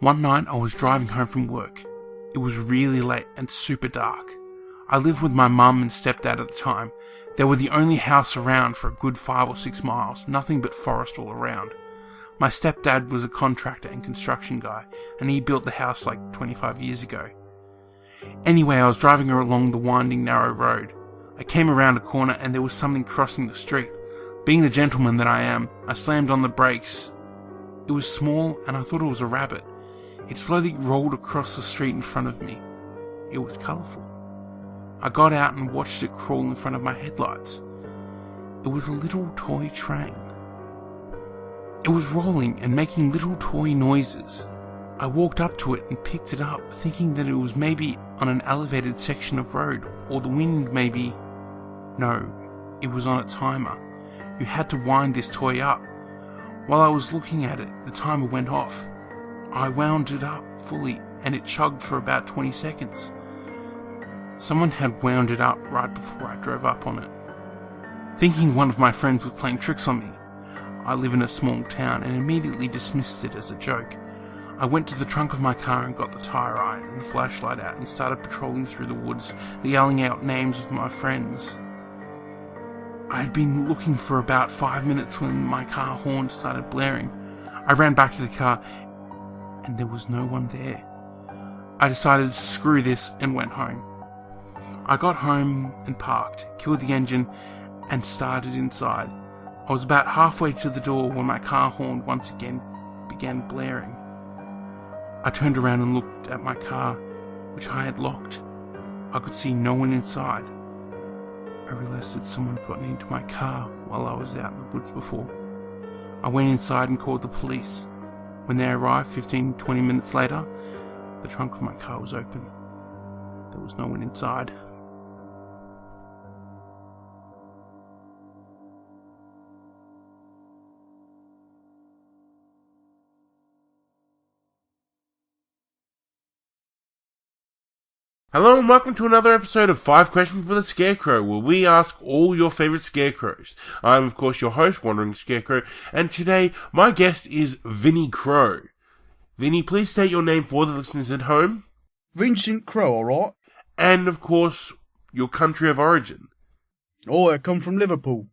One night I was driving home from work. It was really late and super dark. I lived with my mum and stepdad at the time. They were the only house around for a good 5 or 6 miles, nothing but forest all around. My stepdad was a contractor and construction guy, and he built the house like 25 years ago. Anyway, I was driving along the winding narrow road. I came around a corner and there was something crossing the street. Being the gentleman that I am, I slammed on the brakes. It was small and I thought it was a rabbit. It slowly rolled across the street in front of me. It was colourful. I got out and watched it crawl in front of my headlights. It was a little toy train. It was rolling and making little toy noises. I walked up to it and picked it up, thinking that it was maybe on an elevated section of road, or the wind maybe... No, it was on a timer. You had to wind this toy up. While I was looking at it, the timer went off. I wound it up fully, and it chugged for about 20 seconds. Someone had wound it up right before I drove up on it. Thinking one of my friends was playing tricks on me, I live in a small town and immediately dismissed it as a joke. I went to the trunk of my car and got the tyre iron and the flashlight out and started patrolling through the woods, yelling out names of my friends. I had been looking for about 5 minutes when my car horn started blaring. I ran back to the car and there was no one there. I decided to screw this and went home. I got home and parked, killed the engine and started inside. I was about halfway to the door when my car horn once again began blaring. I turned around and looked at my car, which I had locked. I could see no one inside. I realised that someone had gotten into my car while I was out in the woods before. I went inside and called the police. When they arrived 15-20 minutes later, the trunk of my car was open. There was no one inside. Hello and welcome to another episode of 5 Questions for the Scarecrow, where we ask all your favourite scarecrows. I'm of course your host, Wandering Scarecrow, and today my guest is Vinnie Crow. Vinnie, please state your name for the listeners at home. Vincent Crow, alright? And of course, your country of origin. Oh, I come from Liverpool.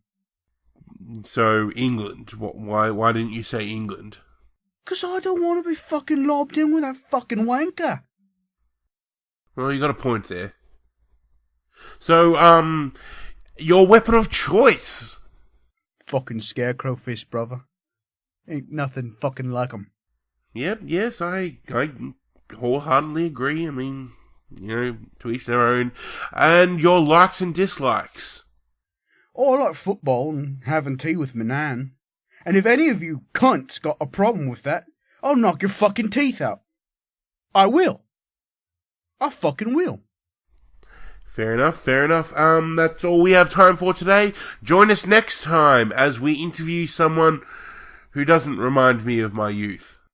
So, England. Why didn't you say England? 'Cause I don't want to be fucking lobbed in with that fucking wanker. Well, you got a point there. So, your weapon of choice? Fucking scarecrow fist, brother. Ain't nothing fucking like 'em. Yep, yes, I wholeheartedly agree. I mean, to each their own. And your likes and dislikes? Oh, I like football and having tea with my nan. And if any of you cunts got a problem with that, I'll knock your fucking teeth out. I will. I fucking will. Fair enough. That's all we have time for today. Join us next time as we interview someone who doesn't remind me of my youth.